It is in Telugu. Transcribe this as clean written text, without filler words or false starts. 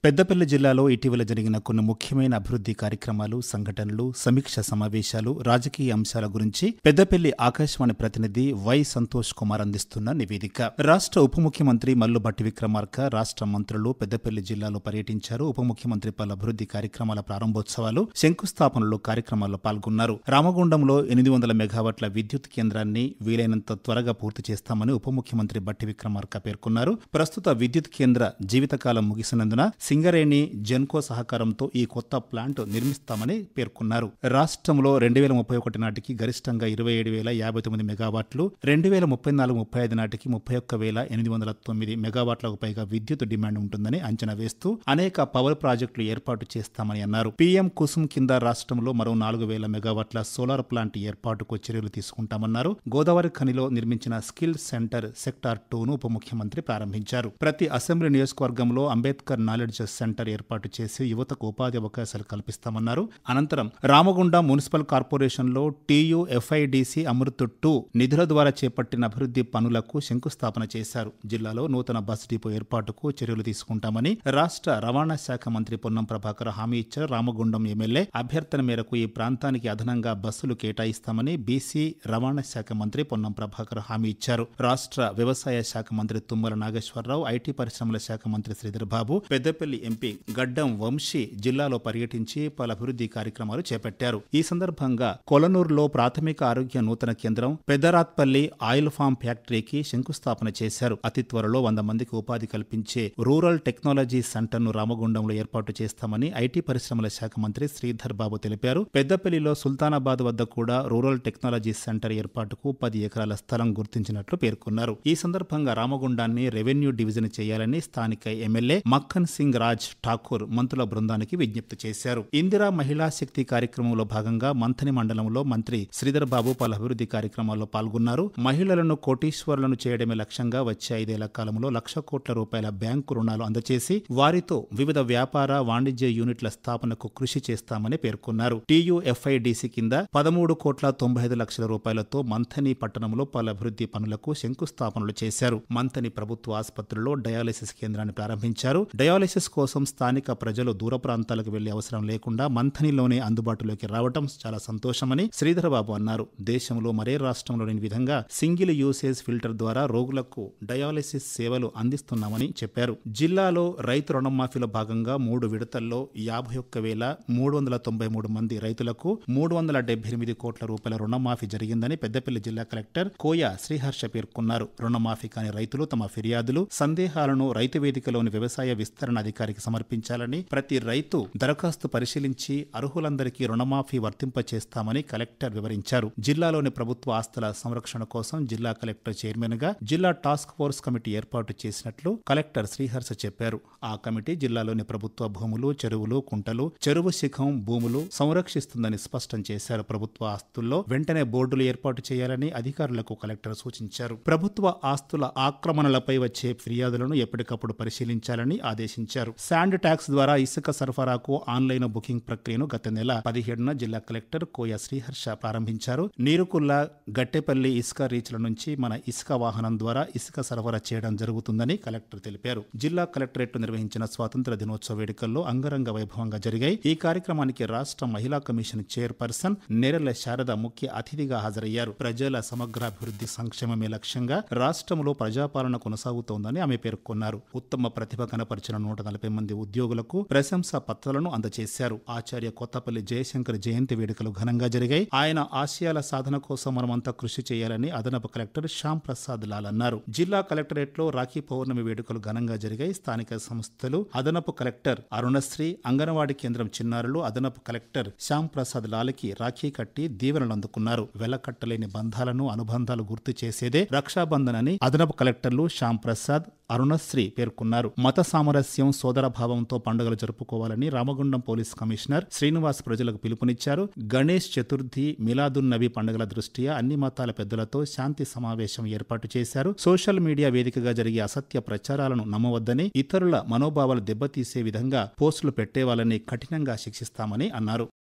పెద్దపల్లి జిల్లాలో ఇటీవల జరిగిన కొన్ని ముఖ్యమైన అభివృద్ధి కార్యక్రమాలు, సంఘటనలు, సమీక్ష సమావేశాలు, రాజకీయ అంశాల గురించి పెద్దపల్లి ఆకాశవాణి ప్రతినిధి వై సంతోష్ కుమార్ అందిస్తున్న నివేదిక. రాష్ట్ర ఉప ముఖ్యమంత్రి మల్లు భట్టి విక్రమార్క, రాష్ట్ర మంత్రులు పెద్దపల్లి జిల్లాలో పర్యటించారు. ఉప ముఖ్యమంత్రి పలు అభివృద్ధి కార్యక్రమాల ప్రారంభోత్సవాలు, శంకుస్థాపనలు కార్యక్రమాల్లో పాల్గొన్నారు. రామగుండంలో 800 మెగావాట్ల విద్యుత్ కేంద్రాన్ని వీలైనంత త్వరగా పూర్తి చేస్తామని ఉప ముఖ్యమంత్రి భట్టి విక్రమార్క పేర్కొన్నారు. ప్రస్తుత విద్యుత్ కేంద్ర జీవితకాలం ముగిసినందున సింగరేణి, జెన్కో సహకారంతో ఈ కొత్త ప్లాంట్ నిర్మిస్తామని పేర్కొన్నారు. రాష్ట్రంలో 2031 నాటికి గరిష్టంగా 27,059 మెగావాట్లు, 2034-35 నాటికి 31,809 మెగావాట్లకు పైగా విద్యుత్ డిమాండ్ ఉంటుందని అంచనా వేస్తూ అనేక పవర్ ప్రాజెక్టులు ఏర్పాటు చేస్తామని అన్నారు. పీఎం కుసుమ్ కింద రాష్ట్రంలో మరో 4,000 మెగావాట్ల సోలార్ ప్లాంట్ ఏర్పాటుకు చర్యలు తీసుకుంటామన్నారు. గోదావరి ఖనిలో నిర్మించిన స్కిల్ సెంటర్ సెక్టార్ 2ను ఉప ముఖ్యమంత్రి ప్రారంభించారు. ప్రతి అసెంబ్లీ నియోజకవర్గంలో అంబేద్కర్ నాలెడ్జ్ సెంటర్ ఏర్పాటు చేసి యువతకు ఉపాధి అవకాశాలు కల్పిస్తామన్నారు. అనంతరం రామగుండం మున్సిపల్ కార్పొరేషన్లో TUFIDC అమృత్ 2 నిధుల ద్వారా చేపట్టిన అభివృద్ధి పనులకు శంకుస్థాపన చేశారు. జిల్లాలో నూతన బస్ డిపో ఏర్పాటుకు చర్యలు తీసుకుంటామని రాష్ట్ర రవాణా శాఖ మంత్రి పొన్నం ప్రభాకర్ హామీ ఇచ్చారు. రామగుండం ఎమ్మెల్యే అభ్యర్థన మేరకు ఈ ప్రాంతానికి అదనంగా బస్సులు కేటాయిస్తామని బీసీ రవాణా శాఖ మంత్రి పొన్నం ప్రభాకర్ హామీ ఇచ్చారు. రాష్ట్ర వ్యవసాయ శాఖ మంత్రి తుమ్మల నాగేశ్వరరావు, ఐటీ పరిశ్రమల శాఖ మంత్రి శ్రీధర్ బాబు, పెద్దపల్లి ఎంపీ గడ్డం వంశీ జిల్లాలో పర్యటించి పలు అభివృద్ధి కార్యక్రమాలు చేపట్టారు. ఈ సందర్భంగా కొలనూరులో ప్రాథమిక ఆరోగ్య నూతన కేంద్రం, పెద్దరాత్పల్లి ఆయిల్ ఫామ్ ఫ్యాక్టరీకి శంకుస్థాపన చేశారు. అతి త్వరలో 100 మందికి ఉపాధి కల్పించే రూరల్ టెక్నాలజీ సెంటర్ను రామగుండంలో ఏర్పాటు చేస్తామని ఐటీ పరిశ్రమల శాఖ మంత్రి శ్రీధర్ బాబు తెలిపారు. పెద్దపల్లిలో సుల్తానాబాద్ వద్ద కూడా రూరల్ టెక్నాలజీ సెంటర్ ఏర్పాటుకు 10 ఎకరాల స్థలం గుర్తించినట్లు పేర్కొన్నారు. ఈ సందర్భంగా రామగుండాన్ని రెవెన్యూ డివిజన్ చేయాలని స్థానిక ఎమ్మెల్యే మక్కన్ సింగ్ రాజ్ ఠాకూర్ మంత్రుల బృందానికి విజ్ఞప్తి చేశారు. ఇందిరా మహిళా శక్తి కార్యక్రమంలో భాగంగా మంథని మండలంలో మంత్రి శ్రీధర్ బాబు పలు అభివృద్ధి కార్యక్రమాల్లో పాల్గొన్నారు. మహిళలను కోటీశ్వరులను చేయడమే లక్ష్యంగా వచ్చే 5 ఏళ్ల కాలంలో 1,00,000 కోట్ల రూపాయల బ్యాంకు రుణాలు అందజేసి వారితో వివిధ వ్యాపార, వాణిజ్య యూనిట్ల స్థాపనకు కృషి చేస్తామని పేర్కొన్నారు. TUFIDC కింద 13,95,00,000 రూపాయలతో మంథని పట్టణంలో పలు అభివృద్ధి పనులకు శంకుస్థాపనలు చేశారు. మంథని ప్రభుత్వ ఆసుపత్రిలో డయాలసిస్ కేంద్రాన్ని ప్రారంభించారు. డయాలసిస్ కోసం స్థానిక ప్రజలు దూర ప్రాంతాలకు వెళ్లే అవసరం లేకుండా మంథనిలోనే అందుబాటులోకి రావడం చాలా సంతోషమని శ్రీధర్ బాబు అన్నారు. దేశంలో మరే రాష్ట్రంలో లేని విధంగా సింగిల్ యూసేజ్ ఫిల్టర్ ద్వారా రోగులకు డయాలసిస్ సేవలు అందిస్తున్నామని చెప్పారు. జిల్లాలో రైతు రుణమాఫీలో భాగంగా 3 విడతల్లో 51,393 మంది రైతులకు 378 కోట్ల రూపాయల రుణమాఫీ జరిగిందని పెద్దపల్లి జిల్లా కలెక్టర్ కోయ శ్రీహర్ష పేర్కొన్నారు. రుణమాఫీ కాని రైతులు తమ ఫిర్యాదులు, సందేహాలను రైతు వేదికలోని వ్యవసాయ విస్తరణ అధికారికి సమర్పించాలని, ప్రతి రైతు దరఖాస్తు పరిశీలించి అర్హులందరికీ రుణమాఫీ వర్తింపచేస్తామని కలెక్టర్ వివరించారు. జిల్లాలోని ప్రభుత్వ ఆస్తుల సంరక్షణ కోసం జిల్లా కలెక్టర్ చైర్మన్ గా జిల్లా టాస్క్ ఫోర్స్ కమిటీ ఏర్పాటు చేసినట్లు కలెక్టర్ శ్రీహర్ష చెప్పారు. ఆ కమిటీ జిల్లాలోని ప్రభుత్వ భూములు, చెరువులు, కుంటలు, చెరువు శిఖం భూములు సంరక్షిస్తుందని స్పష్టం చేశారు. ప్రభుత్వ ఆస్తుల్లో వెంటనే బోర్డులు ఏర్పాటు చేయాలని అధికారులకు కలెక్టర్ సూచించారు. ప్రభుత్వ ఆస్తుల ఆక్రమణలపై వచ్చే ఫిర్యాదులను ఎప్పటికప్పుడు పరిశీలించాలని ఆదేశించారు. శాండ్ ట్యాక్స్ ద్వారా ఇసుక సరఫరాకు ఆన్లైన్ బుకింగ్ ప్రక్రియను గత నెల 17న జిల్లా కలెక్టర్ కోయ శ్రీహర్ష ప్రారంభించారు. నీరుకుల్ల, గట్టెపల్లి ఇసుక రీచ్ల నుంచి మన ఇసుక వాహనం ద్వారా ఇసుక సరఫరా చేయడం జరుగుతుందని కలెక్టర్ తెలిపారు. జిల్లా కలెక్టరేట్ నిర్వహించిన స్వాతంత్ర దినోత్సవ వేడుకల్లో అంగరంగ వైభవంగా జరిగాయి. ఈ కార్యక్రమానికి రాష్ట్ర మహిళా కమిషన్ చైర్పర్సన్ నేరెళ్ల శారద ముఖ్య అతిథిగా హాజరయ్యారు. ప్రజల సమగ్రాభివృద్ధి సంక్షేమమే లక్ష్యంగా రాష్ట్రంలో ప్రజాపాలన కొనసాగుతోందని ఆమె పేర్కొన్నారు. ఉత్తమ ప్రతిభ కనపరిచిన 140 మంది ఉద్యోగులకు ప్రశంసా పత్రాలను అందజేశారు. ఆచార్య కొత్తపల్లి జయశంకర్ జయంతి వేడుకలు ఘనంగా జరిగాయి. ఆయన ఆశయాల సాధన కోసం మనమంతా కృషి చేయాలని అదనపు కలెక్టర్ శ్యామ్ ప్రసాద్ లాల్ అన్నారు. జిల్లా కలెక్టరేట్ లో రాఖీ పౌర్ణమి వేడుకలు ఘనంగా జరిగాయి. స్థానిక సంస్థలు, అదనపు కలెక్టర్ అరుణశ్రీ, అంగన్వాడీ కేంద్రం చిన్నారులు అదనపు కలెక్టర్ శ్యామ్ ప్రసాద్ లాల్కి రాఖీ కట్టి దీవెనలు అందుకున్నారు. వెలకట్టలేని బంధాలను, అనుబంధాలు గుర్తు చేసేదే రక్షాబంధన్ అని అదనపు కలెక్టర్లు శ్యామ్ ప్రసాద్, అరుణశ్రీ పేర్కొన్నారు. మత సామరస్యం, సోదర భావంతో పండుగలు జరుపుకోవాలని రామగుండం పోలీస్ కమిషనర్ శ్రీనివాస్ ప్రజలకు పిలుపునిచ్చారు. గణేష్ చతుర్థి, మిలాదున్ నబీ పండుగల దృష్ట్యా అన్ని మతాల పెద్దలతో శాంతి సమావేశం ఏర్పాటు చేశారు. సోషల్ మీడియా వేదికగా జరిగే అసత్య ప్రచారాలను నమ్మవద్దని, ఇతరుల మనోభావాలు దెబ్బతీసే విధంగా పోస్టులు పెట్టేవాళ్ళని కఠినంగా శిక్షిస్తామని అన్నారు.